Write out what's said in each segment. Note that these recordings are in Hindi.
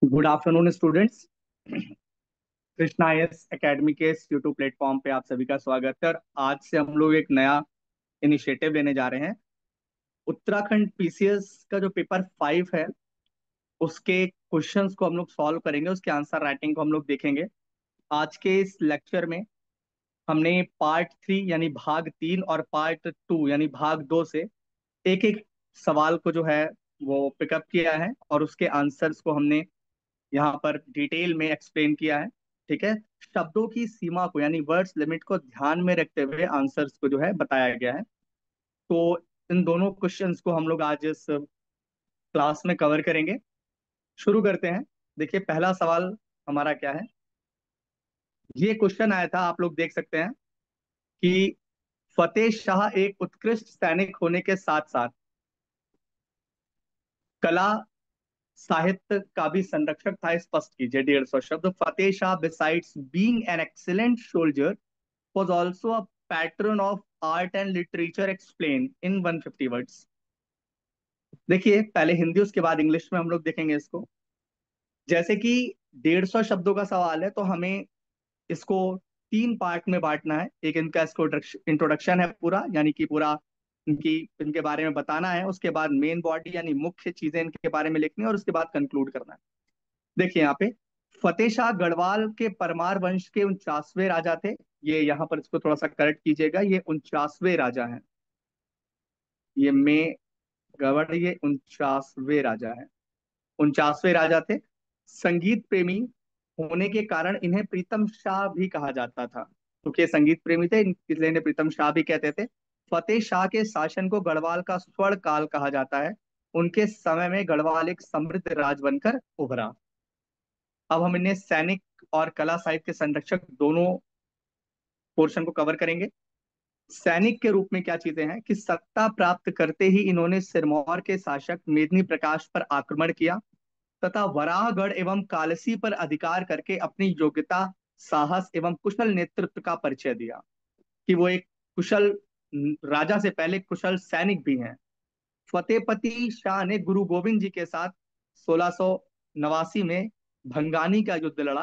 Good afternoon students. Krishna IAS academy के इस यूट्यूब प्लेटफॉर्म पे आप सभी का स्वागत है। और आज से हम लोग एक नया इनिशिएटिव लेने जा रहे हैं। उत्तराखंड पीसीएस का जो पेपर 5 है उसके क्वेश्चंस को हम लोग सॉल्व करेंगे, उसके आंसर राइटिंग को हम लोग देखेंगे। आज के इस लेक्चर में हमने पार्ट 3 यानी भाग 3 और पार्ट 2 यानी भाग 2 से एक एक सवाल को जो है वो पिकअप किया है और उसके आंसर्स को हमने यहाँ पर डिटेल में एक्सप्लेन किया है। ठीक है। शब्दों की सीमा को यानी वर्ड्स लिमिट को ध्यान में रखते हुए आंसर्स को जो है बताया गया है। तो इन दोनों क्वेश्चंस को हम लोग आज इस क्लास में कवर करेंगे। शुरू करते हैं। देखिए पहला सवाल हमारा क्या है। ये क्वेश्चन आया था, आप लोग देख सकते हैं कि फतेह शाह एक उत्कृष्ट सैनिक होने के साथ साथ कला साहित्य का भी संरक्षक था। स्पष्ट कीजिए 150 शब्द। Fateh Shah besides being an excellent soldier was also a patron of art and literature explained in 150 words। देखिए पहले हिंदी उसके बाद इंग्लिश में हम लोग देखेंगे इसको। जैसे कि 150 शब्दों का सवाल है तो हमें इसको 3 पार्ट में बांटना है। एक इनका इसको इंट्रोडक्शन है पूरा, यानी कि पूरा इनकी इनके बारे में बताना है। उसके बाद मेन बॉडी यानी मुख्य चीजें इनके बारे में लिखनी है और उसके बाद कंक्लूड करना है। देखिए यहाँ पे फतेह शाह गढ़वाल के परमार वंश के 49वें राजा थे। ये यहाँ पर इसको थोड़ा सा करेक्ट कीजिएगा, ये 49वें राजा हैं। ये में गढ़ ये 49वें राजा है, 49वें राजा थे। संगीत प्रेमी होने के कारण इन्हें प्रीतम शाह भी कहा जाता था, क्योंकि ये संगीत प्रेमी थे इसलिए इन्हें प्रीतम शाह भी कहते थे। फतेह शाह के शासन को गढ़वाल का स्वर्ण काल कहा जाता है। उनके समय में गढ़वाल एक समृद्ध राज बनकर उभरा। अब हम इन्हें सैनिक और कला साहित्य के संरक्षक दोनों पोर्शन को कवर करेंगे। सैनिक के रूप में क्या चीजें हैं कि सत्ता प्राप्त करते ही इन्होंने सिरमौर के शासक मेदिनी प्रकाश पर आक्रमण किया तथा वराहगढ़ एवं कालसी पर अधिकार करके अपनी योग्यता, साहस एवं कुशल नेतृत्व का परिचय दिया कि वो एक कुशल राजा से पहले कुशल सैनिक भी हैं। फतेहपति शाह ने गुरु गोविंद जी के साथ 1689 में भंगानी का युद्ध लड़ा।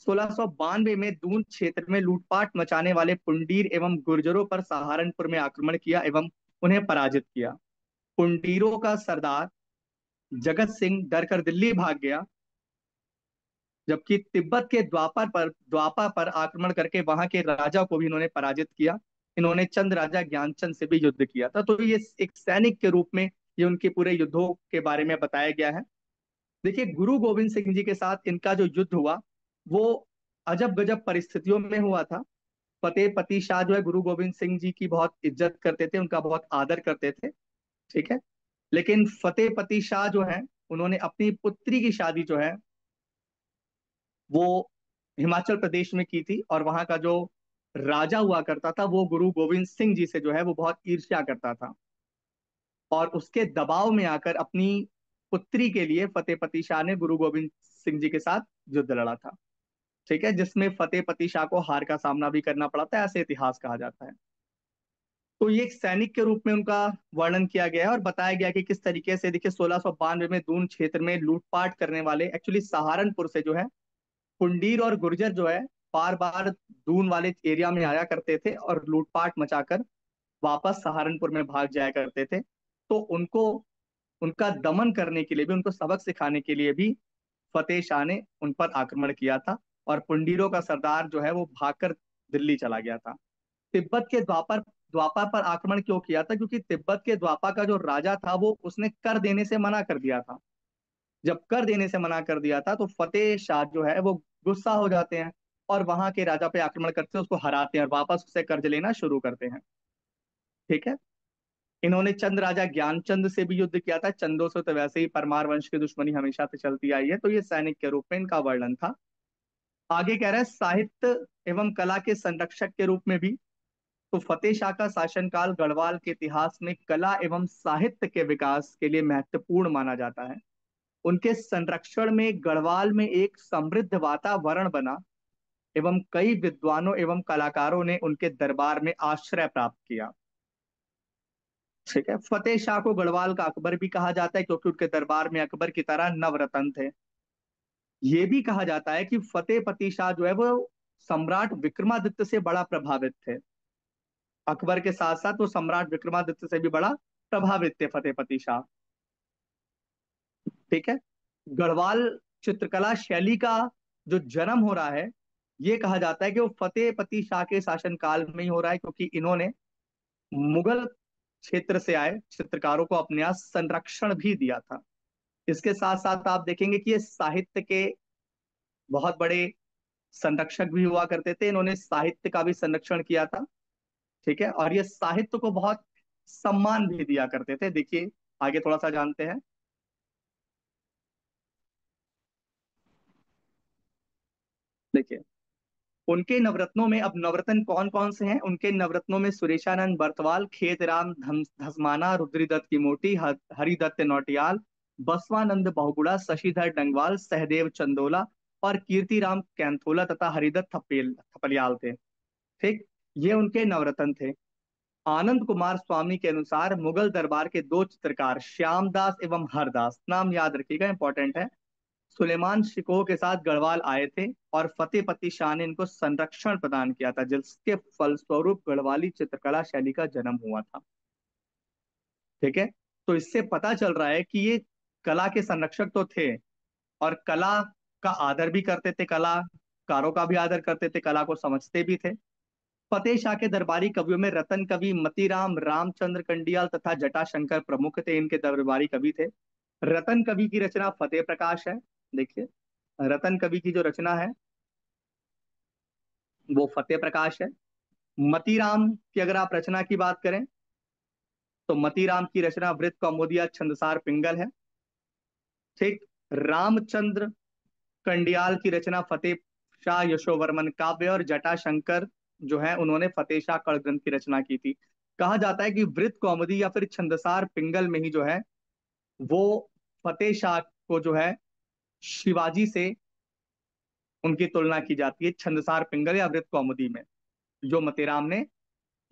1692 में दून क्षेत्र में लूटपाट मचाने वाले पुंडीर एवं गुर्जरों पर सहारनपुर में आक्रमण किया एवं उन्हें पराजित किया। पुंडीरों का सरदार जगत सिंह डर कर दिल्ली भाग गया, जबकि तिब्बत के द्वापा पर आक्रमण करके वहां के राजा को भी इन्होंने पराजित किया। इन्होंने चंद राजा ज्ञानचंद से भी युद्ध किया था। तो ये एक सैनिक के रूप में ये उनके पूरे युद्धों के बारे में बताया गया है। देखिए गुरु गोविंद सिंह जी के साथ इनका जो युद्ध हुआ वो अजब गजब परिस्थितियों में हुआ था। फतेहपति शाह जो है गुरु गोविंद सिंह जी की बहुत इज्जत करते थे, उनका बहुत आदर करते थे। ठीक है। लेकिन फतेहपति शाह जो है उन्होंने अपनी पुत्री की शादी जो है वो हिमाचल प्रदेश में की थी और वहां का जो राजा हुआ करता था वो गुरु गोविंद सिंह जी से जो है वो बहुत ईर्ष्या करता था और उसके दबाव में आकर अपनी पुत्री के लिए फतेहपति शाह ने गुरु गोविंद सिंह जी के साथ युद्ध लड़ा था। ठीक है, जिसमें फतेहपति शाह को हार का सामना भी करना पड़ा था, ऐसे इतिहास कहा जाता है। तो ये एक सैनिक के रूप में उनका वर्णन किया गया है और बताया गया कि किस तरीके से। देखिए 1692 में दून क्षेत्र में लूटपाट करने वाले, एक्चुअली सहारनपुर से जो है पुंडीर और गुर्जर जो है बार बार दून वाले एरिया में आया करते थे और लूटपाट मचाकर वापस सहारनपुर में भाग जाया करते थे। तो उनको उनका दमन करने के लिए भी, उनको सबक सिखाने के लिए भी फतेह शाह ने उन पर आक्रमण किया था और पुंडीरों का सरदार जो है वो भागकर दिल्ली चला गया था। तिब्बत के द्वापर द्वापा पर आक्रमण क्यों किया था? क्योंकि तिब्बत के द्वापा का जो राजा था वो उसने कर देने से मना कर दिया था। जब कर देने से मना कर दिया था तो फतेह शाह जो है वो गुस्सा हो जाते हैं और वहां के राजा पे आक्रमण करते हैं, उसको हराते हैं और वापस उससे कर्ज लेना शुरू करते हैं। ठीक है। इन्होंने चंद राजा ज्ञानचंद से भी युद्ध किया था। चंदों से तो वैसे ही परमार वंश की दुश्मनी हमेशा से चलती आई है, तो ये सैनिक के रूप में इनका वर्णन था। आगे कह रहा है साहित्य एवं कला के संरक्षक के रूप में भी। तो फतेह शाह का शासनकाल गढ़वाल के इतिहास में कला एवं साहित्य के विकास के लिए महत्वपूर्ण माना जाता है। उनके संरक्षण में गढ़वाल में एक समृद्ध वातावरण बना एवं कई विद्वानों एवं कलाकारों ने उनके दरबार में आश्रय प्राप्त किया। ठीक है। फतेह शाह को गढ़वाल का अकबर भी कहा जाता है क्योंकि उनके दरबार में अकबर की तरह नवरत्न थे। ये भी कहा जाता है कि फतेह पति शाह जो है वो सम्राट विक्रमादित्य से बड़ा प्रभावित थे। अकबर के साथ साथ वो सम्राट विक्रमादित्य से भी बड़ा प्रभावित थे फतेह पति शाह। ठीक है। गढ़वाल चित्रकला शैली का जो जन्म हो रहा है, ये कहा जाता है कि वो फतेह पति शाह के शासनकाल में ही हो रहा है, क्योंकि इन्होंने मुगल क्षेत्र से आए चित्रकारों को अपने यहाँ संरक्षण भी दिया था। इसके साथ साथ आप देखेंगे कि ये साहित्य के बहुत बड़े संरक्षक भी हुआ करते थे। इन्होंने साहित्य का भी संरक्षण किया था। ठीक है। और ये साहित्य को बहुत सम्मान भी दिया करते थे। देखिए, आगे थोड़ा सा जानते हैं। देखिए, उनके नवरत्नों में, अब नवरत्न कौन कौन से हैं उनके नवरत्नों में: सुरेशानंद बर्तवाल, खेतराम धसमाना, रुद्रीदत्त की मोटी, हरिदत्त नौटियाल, बसवानंद बहुगुड़ा, शशिधर डंगवाल, सहदेव चंदोला और कीर्तिराम कैंथोला तथा हरिदत्त थपलियाल थे। ठीक। ये उनके नवरत्न थे। आनंद कुमार स्वामी के अनुसार मुगल दरबार के दो चित्रकार श्यामदास एवं हरदास, नाम याद रखिएगा, इंपॉर्टेंट है, सुलेमान शिकोह के साथ गढ़वाल आए थे और फतेह पति शाह ने इनको संरक्षण प्रदान किया था, जिसके फलस्वरूप गढ़वाली चित्रकला शैली का जन्म हुआ था। ठीक है। तो इससे पता चल रहा है कि ये कला के संरक्षक तो थे, और कला का आदर भी करते थे, कलाकारों का भी आदर करते थे, कला को समझते भी थे। फतेह शाह के दरबारी कवियों में रतन कवि, मतीराम, रामचंद्र कंडियाल तथा जटाशंकर प्रमुख थे, इनके दरबारी कवि थे। रतन कवि की रचना फतेह प्रकाश है। देखिए, रतन कवि की जो रचना है वो फतेह प्रकाश है। मतीराम की अगर आप रचना की बात करें तो मतीराम की रचना वृत्त कौमुदिया छंदसार पिंगल है। ठीक। रामचंद्र कंडियाल की रचना फतेह शाह यशोवर्मन काव्य, और जटाशंकर जो है उन्होंने फतेह शाह कड़ ग्रंथ की रचना की थी। कहा जाता है कि वृत्त कौमुदी या फिर छंदसार पिंगल में ही जो है वो फतेह शाह को जो है शिवाजी से उनकी तुलना की जाती है, छंदसार पिंगल या वृत्त कौमुदी में, जो मतेराम ने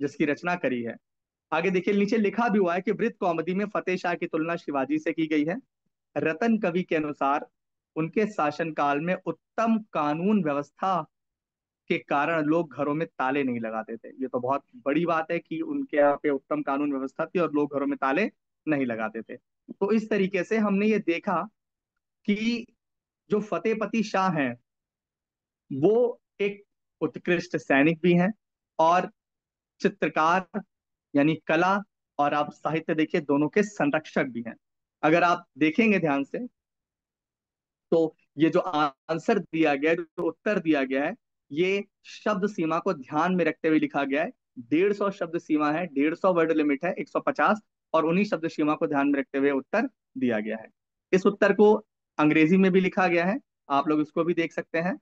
जिसकी रचना करी है। आगे देखिए, नीचे लिखा भी हुआ है कि वृत्त कौमुदी में फतेह शाह की तुलना शिवाजी से की गई है। रतन कवि के अनुसार उनके शासनकाल में उत्तम कानून व्यवस्था के कारण लोग घरों में ताले नहीं लगाते थे। ये तो बहुत बड़ी बात है कि उनके यहाँ पे उत्तम कानून व्यवस्था थी और लोग घरों में ताले नहीं लगाते थे। तो इस तरीके से हमने ये देखा कि जो फतेहपति शाह हैं वो एक उत्कृष्ट सैनिक भी हैं, और चित्रकार यानी कला और आप साहित्य देखिए दोनों के संरक्षक भी हैं। अगर आप देखेंगे ध्यान से तो ये जो आंसर दिया गया है, जो उत्तर दिया गया है, ये शब्द सीमा को ध्यान में रखते हुए लिखा गया है। 150 शब्द सीमा है, 150 वर्ड लिमिट है, 150, और उन्हीं शब्द सीमा को ध्यान में रखते हुए उत्तर दिया गया है। इस उत्तर को अंग्रेजी में भी लिखा गया है, आप लोग इसको भी देख सकते हैं।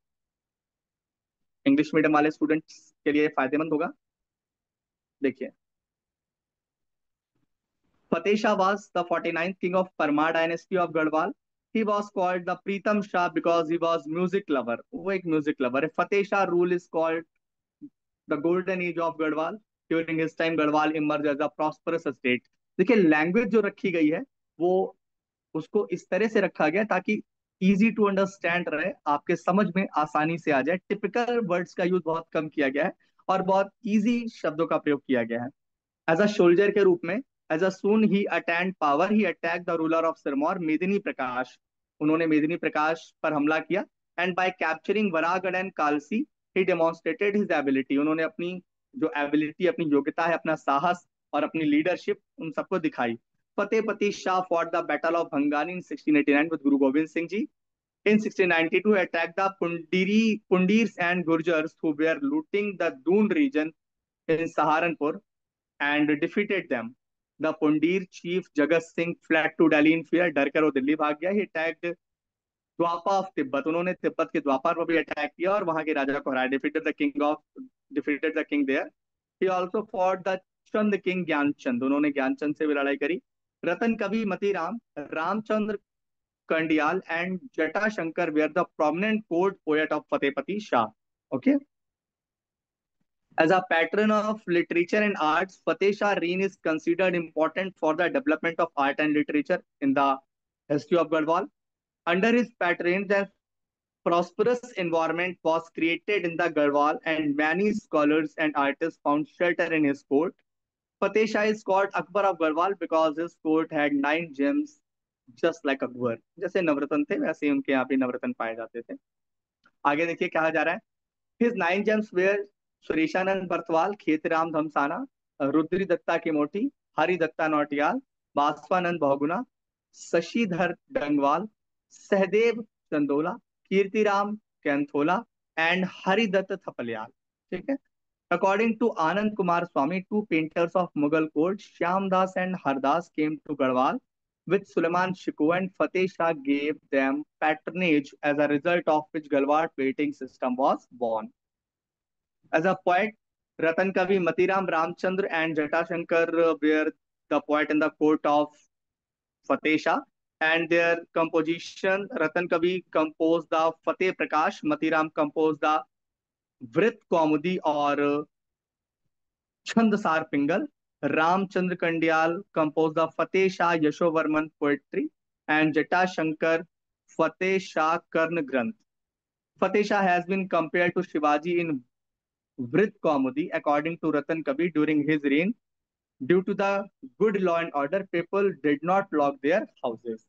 इंग्लिश मीडियम वाले स्टूडेंट्स के लिए फायदेमंद होगा। देखिए, Fateh Shah was the 49th king of Parmar dynasty of Garhwal. He was called the Pritam Shah because he was music lover. वो एक म्यूजिक लवर है। Fateh Shah rule is called the golden age of Garhwal. During his time Garhwal emerge as a prosperous state. देखिए, लैंग्वेज जो रखी गई है वो उसको इस तरह से रखा गया ताकि इजी टू अंडरस्टैंड रहे, आपके समझ में आसानी से आ जाए। टिपिकल वर्ड्स का यूज बहुत कम किया गया है और बहुत इजी शब्दों का प्रयोग किया गया है। एज अ सोल्जर के रूप में, as a soon he attend power he attack the ruler of Sirmaur Medini Prakash. उन्होंने मेदिनी प्रकाश पर हमला किया। And by capturing Varagarh and Kalsi he demonstrated his ability. उन्होंने अपनी जो एबिलिटी, अपनी योग्यता है, अपना साहस और अपनी लीडरशिप उन सबको दिखाई। फतेह पति Shah fought the battle of Bhangani in 1689 with Guru Govind Singh ji. In 1692, attacked the Pundirs and Gurjars who were looting the Doon region in Saharanpur and defeated them. The Pundir chief Jagat Singh fled to Delhi in fear. डर कर वो दिल्ली भाग गया। He attacked Dwapa of Tibet. उन्होंने तिब्बत के द्वापर पर भी अटैक किया और वहां के राजा को हराया। Defeated the king there. He also fought the Chand king Gyanchand. उन्होंने ज्ञानचंद से भी लड़ाई करी। Ratan Kavi Matiram, Ramchandra Kandiyal and Jatashankar were the prominent court poet of Fatehpati Shah. Okay. As a patron of literature and arts, Fateh Shah Reen is considered important for the development of art and literature in the history of Garhwal. Under his patronage, prosperous environment was created in the Garhwal, and many scholars and artists found shelter in his court. Fateh Shah is called Akbar of Garhwal because his court had 9 gems, just like Akbar. जैसे नवरत्न थे वैसे ही उनके यहाँ भी नवरत्न पाए जाते थे। आगे देखिए कहा जा रहा है, His 9 gems were Sureshanand Bartwal, Khetram Dhamsana, Rudri Datta Kemoti, Hari Datta Nautiyal, Basvanand Bahuguna, Shashidhar Dangwal, Sahdev Chandola, Kirtiram Kainthola and Haridatt Thapliyal. ठीक है। According to Anand Kumar Swamy, two painters of Mughal court, Shyamdas and Hardas, came to Garhwal with Suleiman Shikoh, and Fateh Shah gave them patronage, as a result of which Garhwal painting system was born. As a poet, Ratan Kavi, Matiram Ramchandra, and Jatashankar were the poet in the court of Fateh Shah. And their composition, Ratan Kavi composed the Fateh Prakash, Matiram composed the Vrit Kaumudi or Chandasar Pingal, Ramchandra Kandyal composed the Fateh Shah Yashovarman poetry, and Jatashankar Fateh Shah Karna Granth. Fateh Shah has been compared to Shivaji in Vrit Kaumudi. According to Ratan Kavi, during his reign, due to the good law and order, people did not lock their houses.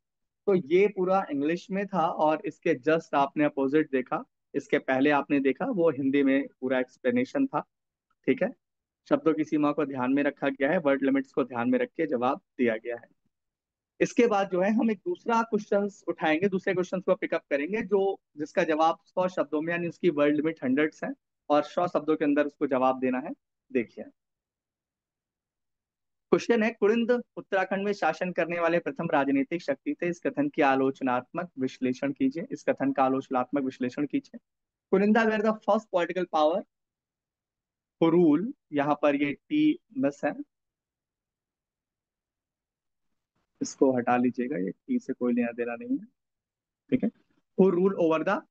तो ये पूरा इंग्लिश में था, और इसके जस्ट आपने अपोजिट देखा, इसके पहले आपने देखा वो हिंदी में पूरा एक्सप्लेनेशन था। ठीक है। शब्दों की सीमा को ध्यान में रखा गया है, वर्ड लिमिट्स को ध्यान में रख के जवाब दिया गया है। इसके बाद जो है हम एक दूसरा क्वेश्चन उठाएंगे, दूसरे क्वेश्चन को पिकअप करेंगे, जो जिसका जवाब 100 शब्दों में, यानी उसकी वर्ड लिमिट 100 है और 100 शब्दों के अंदर उसको जवाब देना है। देखिए क्वेश्चन है, कुलिंद उत्तराखंड में शासन करने वाले प्रथम राजनीतिक शक्ति थे। इस कथन की आलोचनात्मक विश्लेषण कीजिए। इस कथन का आलोचनात्मक विश्लेषण कीजिए। Kulinda were the first political power who rule, यहाँ पर ये टी मिस है, इसको हटा लीजिएगा, ये टी से कोई लेना देना नहीं है। ठीक है। Who rule over the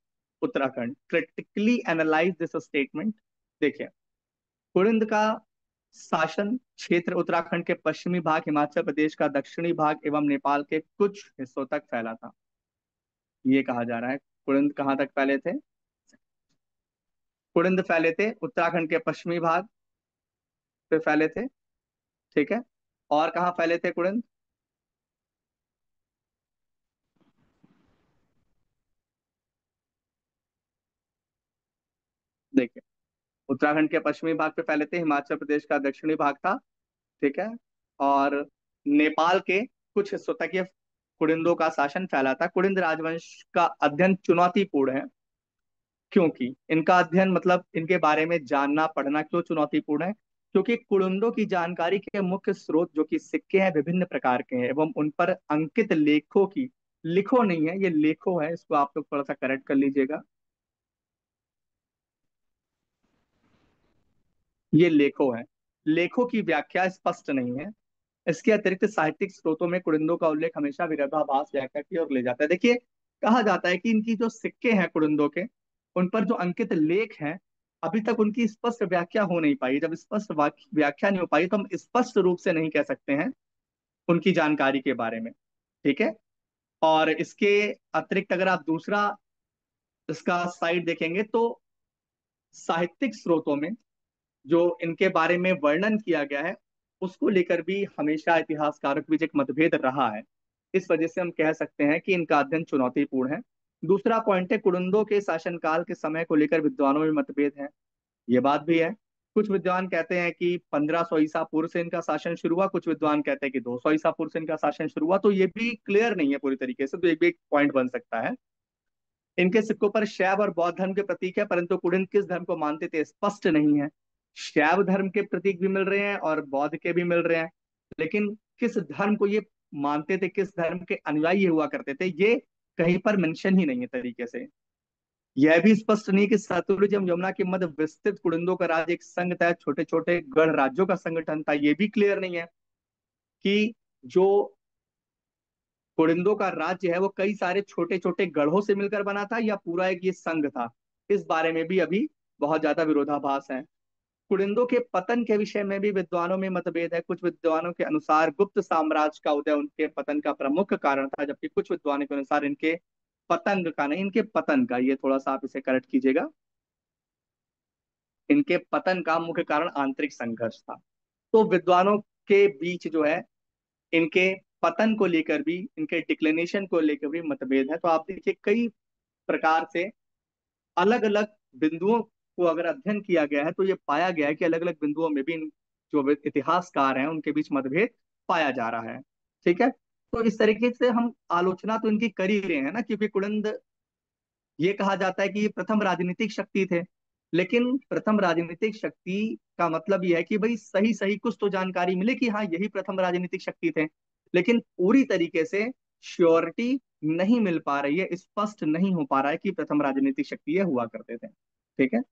Uttarakhand, critically analyse this statement. देखिए कुलिंद का शासन क्षेत्र उत्तराखंड के पश्चिमी भाग, हिमाचल प्रदेश का दक्षिणी भाग एवं नेपाल के कुछ हिस्सों तक फैला था। ये कहा जा रहा है कुलिंद कहाँ तक फैले थे। कुलिंद फैले थे उत्तराखंड के पश्चिमी भाग पे फैले थे। ठीक है। और कहाँ फैले थे कुलिंद? देखिए उत्तराखंड के पश्चिमी भाग पे फैले थे, हिमाचल प्रदेश का दक्षिणी भाग था। ठीक है। और नेपाल के कुछ हिस्सों तक ये कुलिंदों का शासन फैला था। कुलिंद राजवंश का अध्ययन चुनौतीपूर्ण है, क्योंकि इनका अध्ययन मतलब इनके बारे में जानना पढ़ना क्यों चुनौतीपूर्ण है, क्योंकि कुलिंदों की जानकारी के मुख्य स्रोत जो कि सिक्के हैं विभिन्न प्रकार के हैं, एवं उन पर अंकित लेखों की, लिखो नहीं है ये लेखो है, इसको आप लोग थोड़ा सा करेक्ट कर लीजिएगा, ये लेखो है। लेखों की व्याख्या स्पष्ट नहीं है। इसके अतिरिक्त साहित्यिक स्रोतों में कुलिंदों का उल्लेख हमेशा विरोधाभास व्याख्या की ओर ले जाता है। देखिए कहा जाता है कि इनकी जो सिक्के हैं कुलिंदों के, उन पर जो अंकित लेख हैं, अभी तक उनकी स्पष्ट व्याख्या हो नहीं पाई। जब स्पष्ट व्याख्या नहीं हो पाई तो हम स्पष्ट रूप से नहीं कह सकते हैं उनकी जानकारी के बारे में। ठीक है। और इसके अतिरिक्त अगर आप दूसरा इसका साइड देखेंगे तो साहित्यिक स्रोतों में जो इनके बारे में वर्णन किया गया है, उसको लेकर भी हमेशा इतिहासकारों के बीच एक मतभेद रहा है। इस वजह से हम कह सकते हैं कि इनका अध्ययन चुनौतीपूर्ण है। दूसरा पॉइंट है, कुलिंदों के शासनकाल के समय को लेकर विद्वानों में मतभेद है। ये बात भी है। कुछ विद्वान कहते हैं कि 1500 ईसा पूर्व से इनका शासन शुरू हुआ, कुछ विद्वान कहते हैं कि 200 ईसा पूर्व से इनका शासन शुरू हुआ। तो ये भी क्लियर नहीं है पूरी तरीके से, तो ये भी एक पॉइंट बन सकता है। इनके सिक्कों पर शैव और बौद्ध धर्म के प्रतीक है, परंतु कुलिंद किस धर्म को मानते थे स्पष्ट नहीं है। शैव धर्म के प्रतीक भी मिल रहे हैं और बौद्ध के भी मिल रहे हैं, लेकिन किस धर्म को ये मानते थे, किस धर्म के अनुयायी हुआ करते थे, ये कहीं पर मेंशन ही नहीं है तरीके से। यह भी स्पष्ट नहीं कि सतलुज एवं यमुना के मध्य विस्तृत कुलिंदों का राज्य एक संघ था, छोटे छोटे गढ़ राज्यों का संगठन था। ये भी क्लियर नहीं है कि जो कुलिंदों का राज्य है वो कई सारे छोटे छोटे गढ़ों से मिलकर बना था या पूरा एक ये संघ था। इस बारे में भी अभी बहुत ज्यादा विरोधाभास है। कुलिंदों के पतन के विषय में भी विद्वानों में मतभेद है। कुछ विद्वानों के अनुसार गुप्त साम्राज्य का उदय उनके पतन का प्रमुख कारण था, जबकि कुछ विद्वानों के अनुसार इनके पतंग का नहीं, इनके पतन का, ये थोड़ा सा आप इसे करेक्ट कीजिएगा। इनके पतन का मुख्य कारण आंतरिक संघर्ष था। तो विद्वानों के बीच जो है, इनके पतन को लेकर भी, इनके डिक्लिनेशन को लेकर भी मतभेद है। तो आप देखिए कई प्रकार से अलग अलग बिंदुओं को अगर अध्ययन किया गया है तो ये पाया गया है कि अलग अलग बिंदुओं में भी जो इतिहासकार हैं उनके बीच मतभेद पाया जा रहा है। ठीक है। तो इस तरीके से हम आलोचना तो इनकी कर ही रहे हैं ना, क्योंकि कुलिंद, ये कहा जाता है कि ये प्रथम राजनीतिक शक्ति थे। लेकिन प्रथम राजनीतिक शक्ति का मतलब यह है कि भाई सही सही कुछ तो जानकारी मिले कि हाँ यही प्रथम राजनीतिक शक्ति थे, लेकिन पूरी तरीके से श्योरिटी नहीं मिल पा रही है, स्पष्ट नहीं हो पा रहा है कि प्रथम राजनीतिक शक्ति ये हुआ करते थे। ठीक है।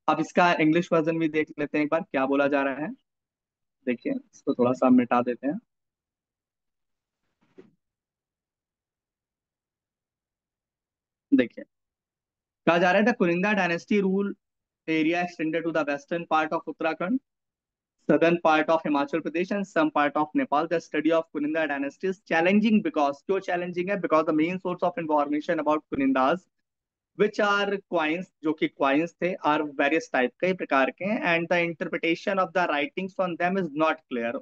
अब इसका इंग्लिश वर्जन भी देख लेते हैं एक बार, क्या बोला जा रहा है। देखिए इसको थोड़ा सा मिटा देते हैं। देखिए कहा जा रहा है, the Kuninda dynasty rule area extended to the western part of Uttarakhand, southern part of Himachal Pradesh, and some part of Nepal. The study of Kuninda dynasty is challenging because, क्यों challenging है? Because the main source of information about Kunindas, which are coins, जो कि coins थे, are various type, कई प्रकार के हैं, and the interpretation of the writings on them is not clear.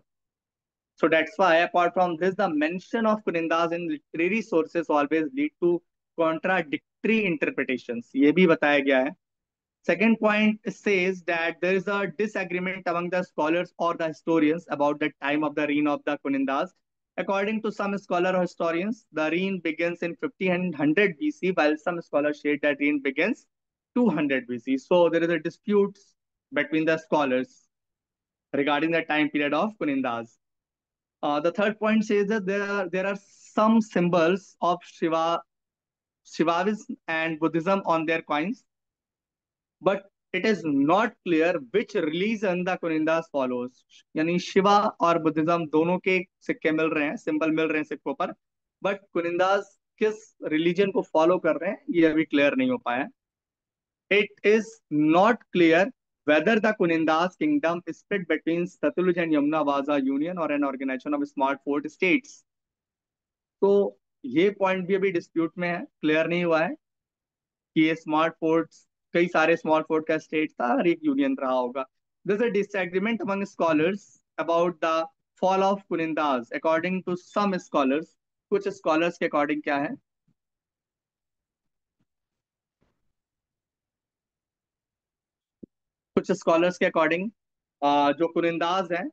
So that's why, apart from this, the mention of Kunindas in literary sources always lead to contradictory interpretations. ये भी बताया गया है। Second point says that there is a disagreement among the scholars or the historians about the time of the reign of the Kunindas. According to some scholar or historians, the reign begins in 1500 BC, while some scholars state that reign begins 200 BC. So there is a dispute between the scholars regarding the time period of Kunindas. The third point says that there are some symbols of Shivaism and Buddhism on their coins, but it is not clear which religion the Kunindas follows. यानी शिवा और बुद्धिज्म दोनों के सिक्के मिल रहे हैं, सिंबल मिल रहे हैं सिक्कों पर, बट कुनिंदास किस रिलीजन को फॉलो कर रहे हैं ये अभी क्लियर नहीं हो पाया। It is not clear whether the Kunindas kingdom is split between Satluj and Yamuna was a union or an organization of smart fort states. तो ये पॉइंट भी अभी डिस्प्यूट में है, क्लियर नहीं हुआ है कि ये स्मार्ट फोर्ट्स, कई सारे स्मार्ट फोर्ट का स्टेट था और एक यूनियन रहा होगा। There's a disagreement among scholars about the fall of Kunindas. According to some scholars, कुछ स्कॉलर्स के अकॉर्डिंग क्या है, कुछ स्कॉलर्स के अकॉर्डिंग जो कुनिंदाज हैं,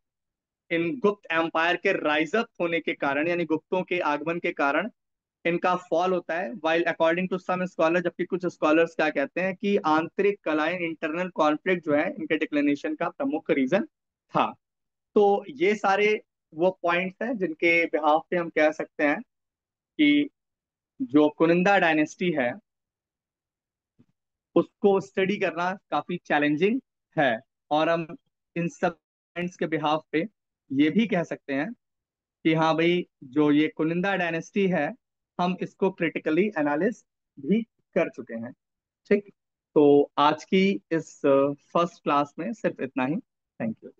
इन गुप्त एम्पायर के राइज अप होने के कारण, यानी गुप्तों के आगमन के कारण इनका फॉल होता है। While according to some scholar, जबकि कुछ स्कॉलर्स क्या कहते हैं कि आंतरिक कलह, इंटरनल कॉन्फ्लिक्ट जो है इनके डिक्लिनेशन का प्रमुख रीजन था। तो ये सारे वो पॉइंट्स हैं जिनके बिहाफ पे हम कह सकते हैं कि जो कुनिंदा डायनेस्टी है उसको स्टडी करना काफी चैलेंजिंग है। और हम इन सब पॉइंट्स के बिहाफ पे ये भी कह सकते हैं कि हाँ भाई, जो ये कुनिंदा डायनेस्टी है हम इसको क्रिटिकली एनालिस भी कर चुके हैं। ठीक। तो आज की इस फर्स्ट क्लास में सिर्फ इतना ही। Thank you.